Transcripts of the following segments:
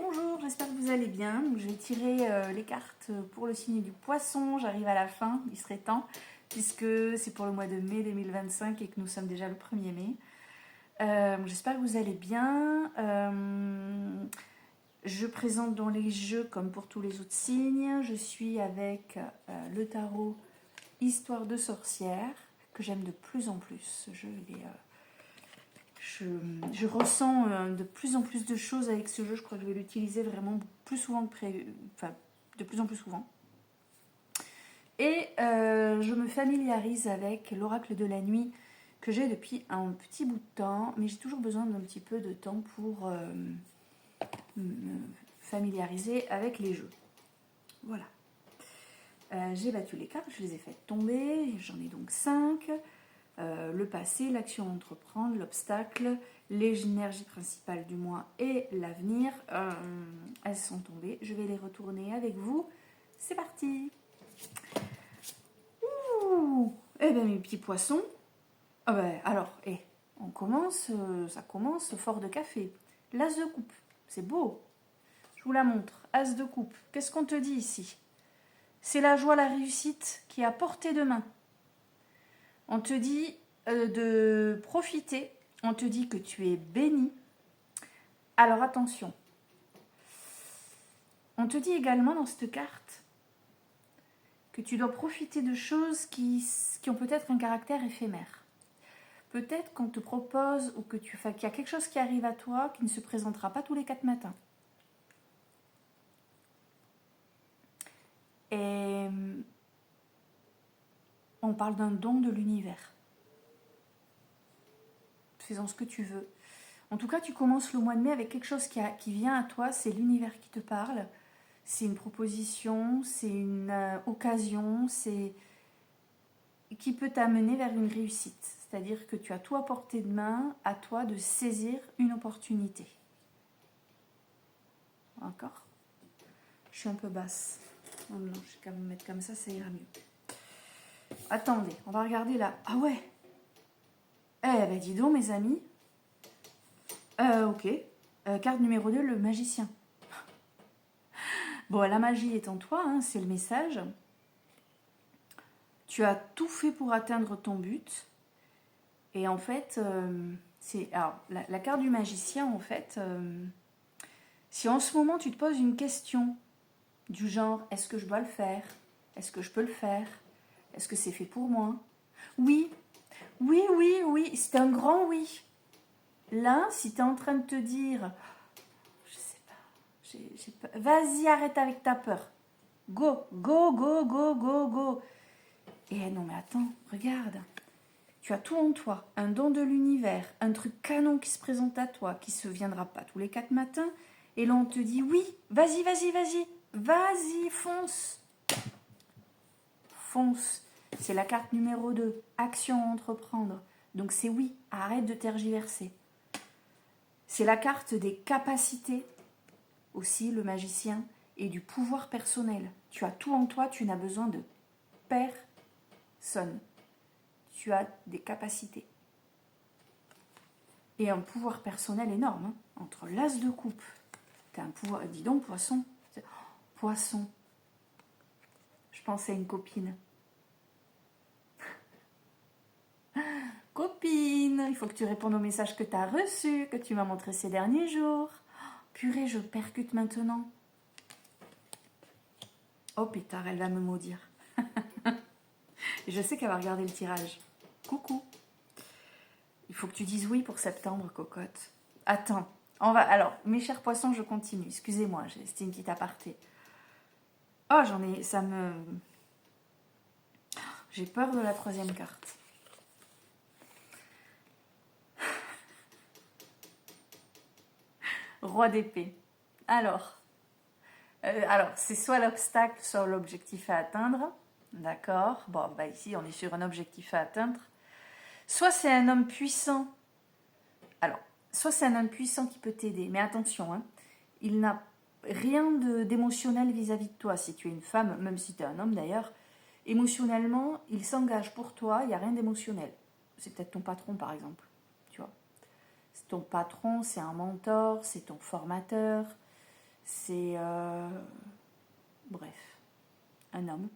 Bonjour, j'espère que vous allez bien. Donc, je vais tirer les cartes pour le signe du poisson. J'arrive à la fin, il serait temps, puisque c'est pour le mois de mai 2025 et que nous sommes déjà le 1er mai. J'espère que vous allez bien. Je présente dans les jeux comme pour tous les autres signes. Je suis avec le tarot Histoire de sorcière, que j'aime de plus en plus. Je ressens de plus en plus de choses avec ce jeu. Je crois que je vais l'utiliser vraiment plus souvent que prévu. Enfin, de plus en plus souvent. Et je me familiarise avec l'oracle de la nuit que j'ai depuis un petit bout de temps. Mais j'ai toujours besoin d'un petit peu de temps pour me familiariser avec les jeux. Voilà. J'ai battu les cartes, je les ai faites tomber. J'en ai donc 5. Le passé, l'action à entreprendre, l'obstacle, les énergies principales du mois et l'avenir. Elles sont tombées. Je vais les retourner avec vous. C'est parti. Ouh. Eh bien, mes petits poissons. Ah ben, alors, on commence, ça commence fort de café. L'as de coupe, c'est beau. Je vous la montre. As de coupe. Qu'est-ce qu'on te dit ici? C'est la joie, la réussite qui est à portée de main. On te dit de profiter. On te dit que tu es béni. Alors attention. On te dit également dans cette carte que tu dois profiter de choses qui ont peut-être un caractère éphémère. Peut-être qu'on te propose ou qu'il y a quelque chose qui arrive à toi qui ne se présentera pas tous les 4 matins. Et on parle d'un don de l'univers. Fais-en ce que tu veux. En tout cas, tu commences le mois de mai avec quelque chose qui vient à toi, c'est l'univers qui te parle. C'est une proposition, c'est une occasion, c'est qui peut t'amener vers une réussite. C'est-à-dire que tu as tout à portée de main, à toi de saisir une opportunité. D'accord? Je suis un peu basse. Oh non, je vais quand même me mettre comme ça ira mieux. Attendez, on va regarder là. Ah ouais. Eh ben dis donc mes amis. Ok. Carte numéro 2, le magicien. Bon, la magie est en toi, hein, c'est le message. Tu as tout fait pour atteindre ton but. Et en fait, alors, la carte du magicien, en fait, si en ce moment tu te poses une question du genre, est-ce que je dois le faire? Est-ce que je peux le faire? Est-ce que c'est fait pour moi? Oui, oui, oui, oui, c'est un grand oui. Là, si tu es en train de te dire, je sais pas, vas-y, arrête avec ta peur. Go, go, go, go, go, go. Et non, mais attends, regarde. Tu as tout en toi, un don de l'univers, un truc canon qui se présente à toi, qui se viendra pas tous les 4 matins. Et là, on te dit, oui, vas-y, vas-y, vas-y, vas-y, fonce. Fonce. C'est la carte numéro 2, action à entreprendre. Donc c'est oui, arrête de tergiverser. C'est la carte des capacités, aussi le magicien, et du pouvoir personnel. Tu as tout en toi, tu n'as besoin de personne. Tu as des capacités. Et un pouvoir personnel énorme. Hein. Entre l'as de coupe, tu as un pouvoir... Dis donc, poisson. Poisson. Je pense à une copine. Copine, il faut que tu répondes au message que tu as reçu, que tu m'as montré ces derniers jours. Purée, je percute maintenant. Oh pétard, elle va me maudire. Je sais qu'elle va regarder le tirage. Coucou. Il faut que tu dises oui pour septembre, cocotte. Attends, alors, mes chers poissons, je continue. Excusez-moi, c'était une petite aparté. Oh, j'ai peur de la 3e carte. Roi d'épée. Alors, c'est soit l'obstacle, soit l'objectif à atteindre. D'accord. Bon, bah ici, on est sur un objectif à atteindre. Soit c'est un homme puissant. Alors, soit c'est un homme puissant qui peut t'aider. Mais attention, hein, il n'a rien d'émotionnel vis-à-vis de toi. Si tu es une femme, même si tu es un homme d'ailleurs, émotionnellement, il s'engage pour toi. Il n'y a rien d'émotionnel. C'est peut-être ton patron, par exemple. Tu vois. Ton patron, c'est un mentor, c'est ton formateur. C'est, bref, un homme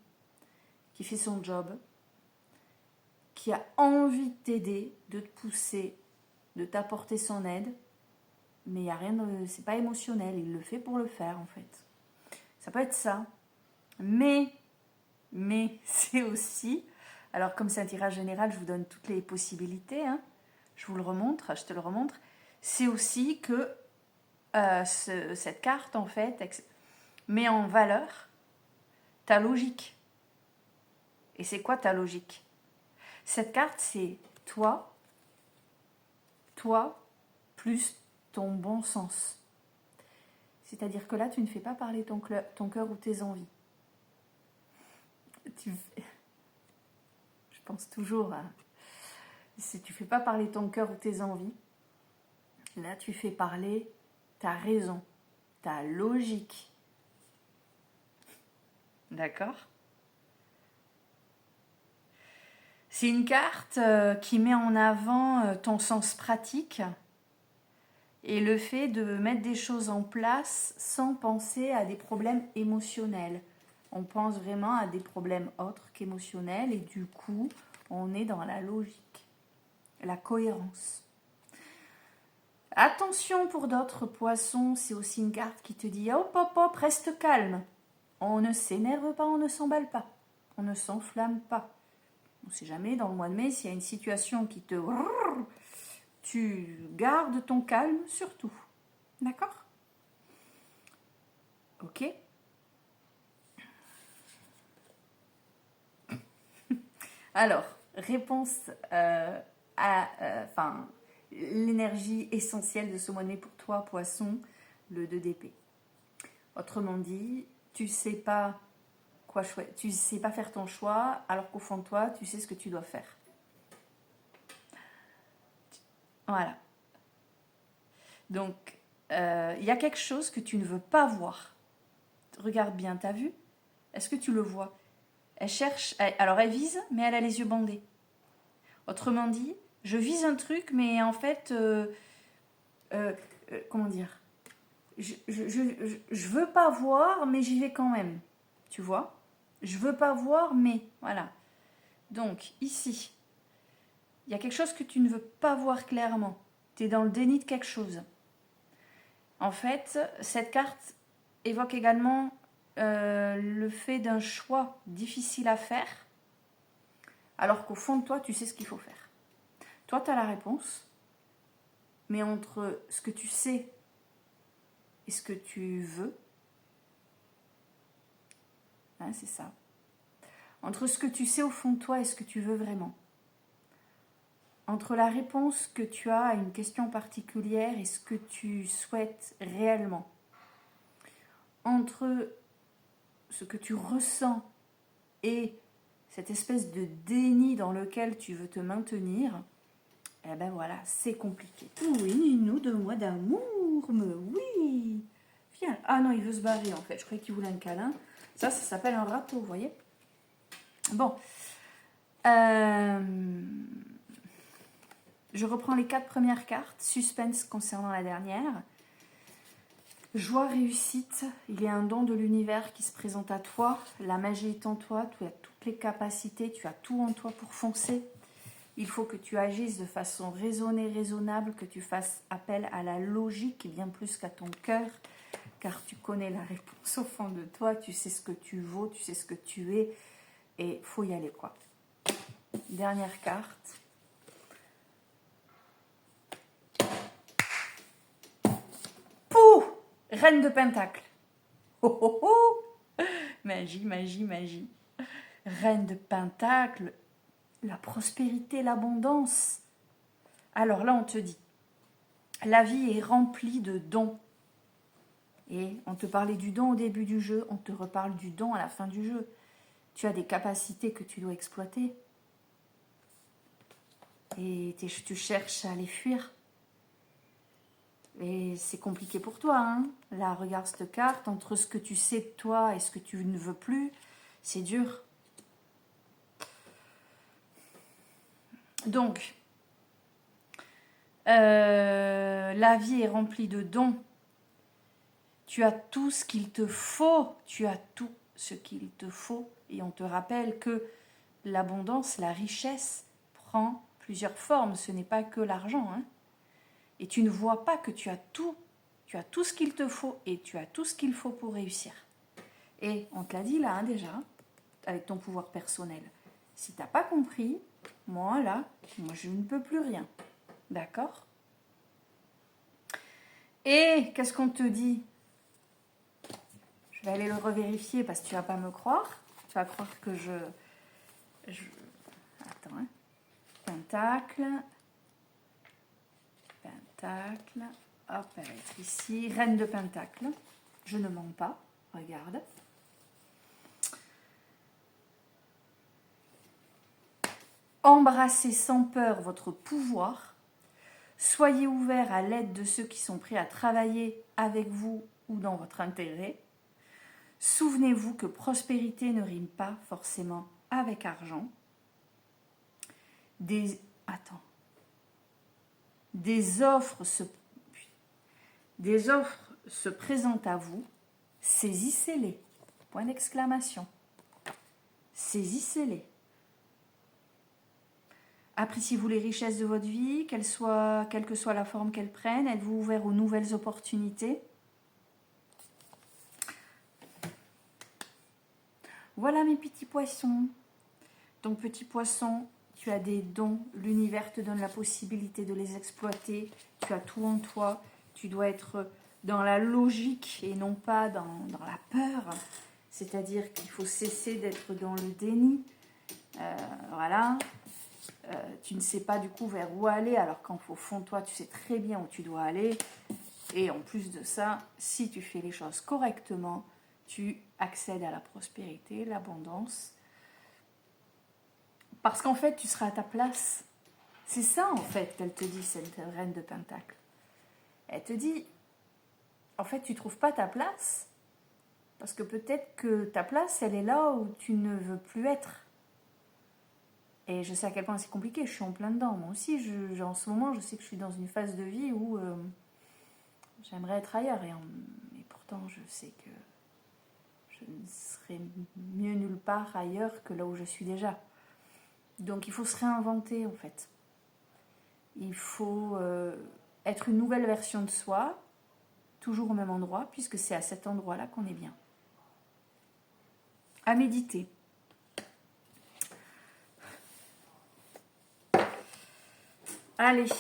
qui fait son job, qui a envie de t'aider, de te pousser, de t'apporter son aide, mais il y a rien de, c'est pas émotionnel, il le fait pour le faire en fait. Ça peut être ça, mais c'est aussi, alors comme c'est un tirage général, je vous donne toutes les possibilités, hein, je vous le remontre, je te le remontre, c'est aussi que cette carte en fait met en valeur ta logique. Et c'est quoi ta logique? Cette carte, c'est toi plus ton bon sens. C'est-à-dire que là, tu ne fais pas parler ton cœur ou tes envies. Je pense toujours à... Si tu ne fais pas parler ton cœur ou tes envies, là, tu fais parler ta raison, ta logique. D'accord? C'est une carte qui met en avant ton sens pratique et le fait de mettre des choses en place sans penser à des problèmes émotionnels. On pense vraiment à des problèmes autres qu'émotionnels et du coup, on est dans la logique, la cohérence. Attention pour d'autres poissons, c'est aussi une carte qui te dit hop hop hop, reste calme. On ne s'énerve pas, on ne s'emballe pas, on ne s'enflamme pas. On ne sait jamais dans le mois de mai s'il y a une situation qui te... Tu gardes ton calme surtout. D'accord? Ok? Alors, réponse à l'énergie essentielle de ce mois de mai pour toi, poisson, le 2 d'épée. Autrement dit, tu sais pas quoi choisir, tu sais pas faire ton choix, alors qu'au fond de toi, tu sais ce que tu dois faire. Voilà. Donc, il y a quelque chose que tu ne veux pas voir. Regarde bien, t'as vu? Est-ce que tu le vois? Elle cherche, alors elle vise, mais elle a les yeux bandés. Autrement dit, je vise un truc, mais en fait, comment dire? Je veux pas voir, mais j'y vais quand même. Tu vois? Je veux pas voir, mais voilà. Donc, ici, il y a quelque chose que tu ne veux pas voir clairement. Tu es dans le déni de quelque chose. En fait, cette carte évoque également le fait d'un choix difficile à faire, alors qu'au fond de toi, tu sais ce qu'il faut faire. Toi, tu as la réponse, mais entre ce que tu sais et ce que tu veux, hein, c'est ça. Entre ce que tu sais au fond de toi et ce que tu veux vraiment. Entre la réponse que tu as à une question particulière et ce que tu souhaites réellement. Entre ce que tu ressens et cette espèce de déni dans lequel tu veux te maintenir, eh ben voilà, c'est compliqué. Oui, Ninou, donne-moi d'amour, mais oui. Viens. Ah non, il veut se barrer en fait. Je croyais qu'il voulait un câlin. Ça s'appelle un râteau, vous voyez. Bon. Je reprends les 4 premières cartes. Suspense concernant la dernière. Joie, réussite. Il y a un don de l'univers qui se présente à toi. La magie est en toi. Tu as toutes les capacités. Tu as tout en toi pour foncer. Il faut que tu agisses de façon raisonnée, raisonnable, que tu fasses appel à la logique bien plus qu'à ton cœur, car tu connais la réponse au fond de toi, tu sais ce que tu vaux, tu sais ce que tu es, et il faut y aller, quoi. Dernière carte. Pouh! Reine de Pentacle. Oh oh oh! Magie, magie, magie. Reine de Pentacle, la prospérité, l'abondance. Alors là, on te dit, la vie est remplie de dons. Et on te parlait du don au début du jeu, on te reparle du don à la fin du jeu. Tu as des capacités que tu dois exploiter. Et tu cherches à les fuir. Et c'est compliqué pour toi, hein. Là, regarde cette carte, entre ce que tu sais de toi et ce que tu ne veux plus, c'est dur. Donc, la vie est remplie de dons. Tu as tout ce qu'il te faut. Tu as tout ce qu'il te faut. Et on te rappelle que l'abondance, la richesse prend plusieurs formes. Ce n'est pas que l'argent. Hein. Et tu ne vois pas que tu as tout. Tu as tout ce qu'il te faut et tu as tout ce qu'il faut pour réussir. Et on te l'a dit là hein, déjà, avec ton pouvoir personnel. Si tu n'as pas compris, moi je ne peux plus rien. D'accord? Et qu'est-ce qu'on te dit? Je vais aller le revérifier parce que tu ne vas pas me croire. Tu vas croire que je... Attends, hein. Pentacle. Pentacle. Hop, elle va être ici. Reine de Pentacle. Je ne mens pas. Regarde. Embrassez sans peur votre pouvoir. Soyez ouverts à l'aide de ceux qui sont prêts à travailler avec vous ou dans votre intérêt. Souvenez-vous que prospérité ne rime pas forcément avec argent. Des offres se présentent à vous. Saisissez-les. Point d'exclamation. Saisissez-les. Appréciez-vous les richesses de votre vie, quelle que soit la forme qu'elles prennent. Êtes-vous ouvert aux nouvelles opportunités? Voilà mes petits poissons. Donc petit poisson, tu as des dons. L'univers te donne la possibilité de les exploiter. Tu as tout en toi. Tu dois être dans la logique et non pas dans la peur. C'est-à-dire qu'il faut cesser d'être dans le déni. Voilà. Tu ne sais pas du coup vers où aller, alors qu'au fond de toi, tu sais très bien où tu dois aller. Et en plus de ça, si tu fais les choses correctement, tu accèdes à la prospérité, l'abondance. Parce qu'en fait, tu seras à ta place. C'est ça, en fait, qu'elle te dit, cette reine de Pentacle. Elle te dit, en fait, tu ne trouves pas ta place, parce que peut-être que ta place, elle est là où tu ne veux plus être. Et je sais à quel point c'est compliqué, je suis en plein dedans. Moi aussi, en ce moment, je sais que je suis dans une phase de vie où j'aimerais être ailleurs. Et pourtant, je sais que je ne serais mieux nulle part ailleurs que là où je suis déjà. Donc, il faut se réinventer, en fait. Il faut être une nouvelle version de soi, toujours au même endroit, puisque c'est à cet endroit-là qu'on est bien. À méditer. Allez,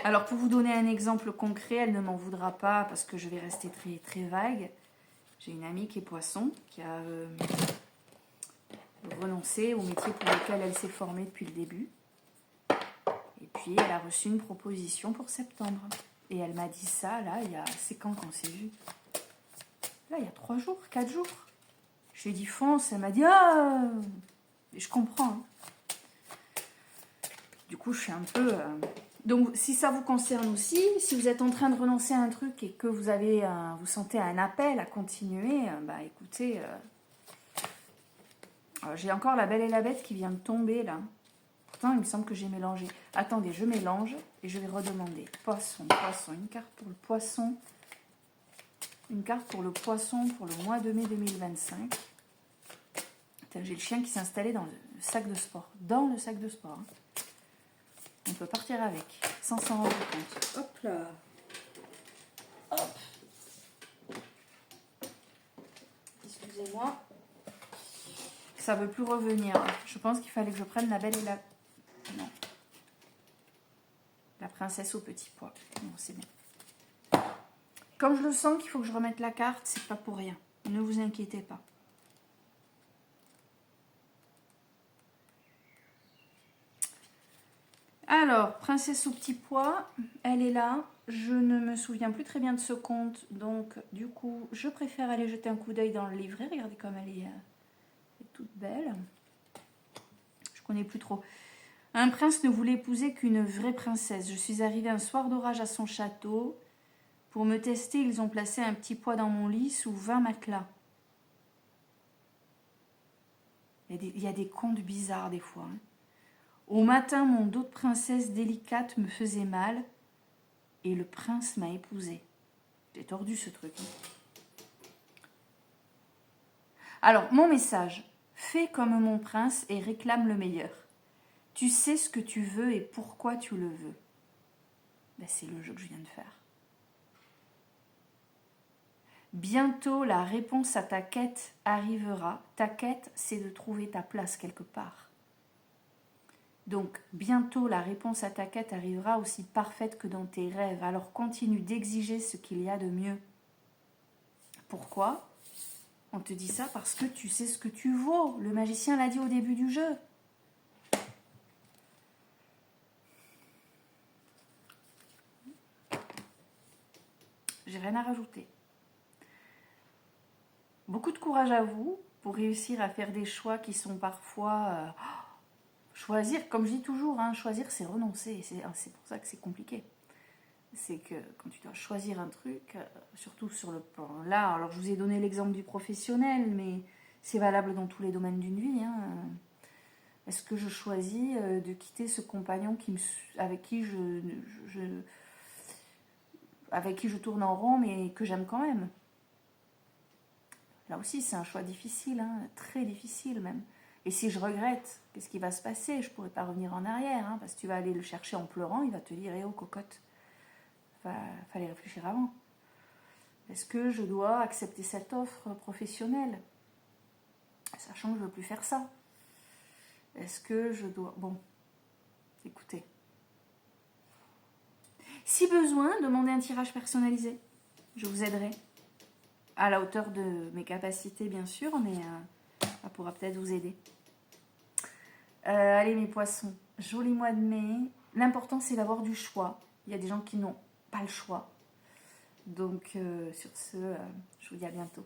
alors pour vous donner un exemple concret, elle ne m'en voudra pas parce que je vais rester très, très vague. J'ai une amie qui est poisson, qui a renoncé au métier pour lequel elle s'est formée depuis le début. Et puis elle a reçu une proposition pour septembre. Et elle m'a dit ça, là, c'est quand qu'on s'est vu? Là, il y a 3 jours, 4 jours. Je lui ai dit fonce, elle m'a dit ah. Et je comprends. Hein. Du coup, je suis un peu... Donc, si ça vous concerne aussi, si vous êtes en train de renoncer à un truc et que vous sentez un appel à continuer, écoutez, j'ai encore la Belle et la Bête qui vient de tomber, là. Pourtant, il me semble que j'ai mélangé. Attendez, je mélange et je vais redemander. Poisson, une carte pour le poisson. Une carte pour le poisson pour le mois de mai 2025. J'ai le chien qui s'est installé dans le sac de sport. Dans le sac de sport. Hein. On peut partir avec, sans s'en rendre compte. Hop là. Hop. Excusez-moi. Ça ne veut plus revenir. Je pense qu'il fallait que je prenne la Belle et la... Non. La princesse au petit pois. Non, c'est bien. Comme je le sens qu'il faut que je remette la carte, c'est pas pour rien. Ne vous inquiétez pas. Alors, princesse au petit pois, elle est là. Je ne me souviens plus très bien de ce conte, donc du coup, je préfère aller jeter un coup d'œil dans le livret. Regardez comme elle est toute belle. Je connais plus trop. Un prince ne voulait épouser qu'une vraie princesse. Je suis arrivée un soir d'orage à son château. Pour me tester, ils ont placé un petit pois dans mon lit sous 20 matelas. Il y a des contes bizarres des fois. Hein. Au matin, mon dos de princesse délicate me faisait mal et le prince m'a épousée. C'est tordu ce truc. Hein. Alors, mon message, fais comme mon prince et réclame le meilleur. Tu sais ce que tu veux et pourquoi tu le veux. Ben, c'est le jeu que je viens de faire. Bientôt, la réponse à ta quête arrivera. Ta quête, c'est de trouver ta place quelque part. Donc, bientôt, la réponse à ta quête arrivera aussi parfaite que dans tes rêves. Alors, continue d'exiger ce qu'il y a de mieux. Pourquoi ? On te dit ça parce que tu sais ce que tu vaux. Le magicien l'a dit au début du jeu. J'ai rien à rajouter. Beaucoup de courage à vous pour réussir à faire des choix qui sont parfois... choisir, comme je dis toujours, hein, choisir c'est renoncer. C'est pour ça que c'est compliqué. C'est que quand tu dois choisir un truc, surtout sur le plan là, alors je vous ai donné l'exemple du professionnel, mais c'est valable dans tous les domaines d'une vie. Hein. Est-ce que je choisis de quitter ce compagnon avec qui je tourne en rond, mais que j'aime quand même? Là aussi, c'est un choix difficile, hein, très difficile même. Et si je regrette, qu'est-ce qui va se passer? Je ne pourrai pas revenir en arrière, hein, parce que tu vas aller le chercher en pleurant, il va te dire « Eh oh, cocotte !» Fallait réfléchir avant. Est-ce que je dois accepter cette offre professionnelle, sachant que je ne veux plus faire ça? Est-ce que je dois... Bon, écoutez. Si besoin, demandez un tirage personnalisé. Je vous aiderai. À la hauteur de mes capacités, bien sûr, mais ça pourra peut-être vous aider. Allez, mes poissons, joli mois de mai. L'important, c'est d'avoir du choix. Il y a des gens qui n'ont pas le choix. Donc, sur ce, je vous dis à bientôt.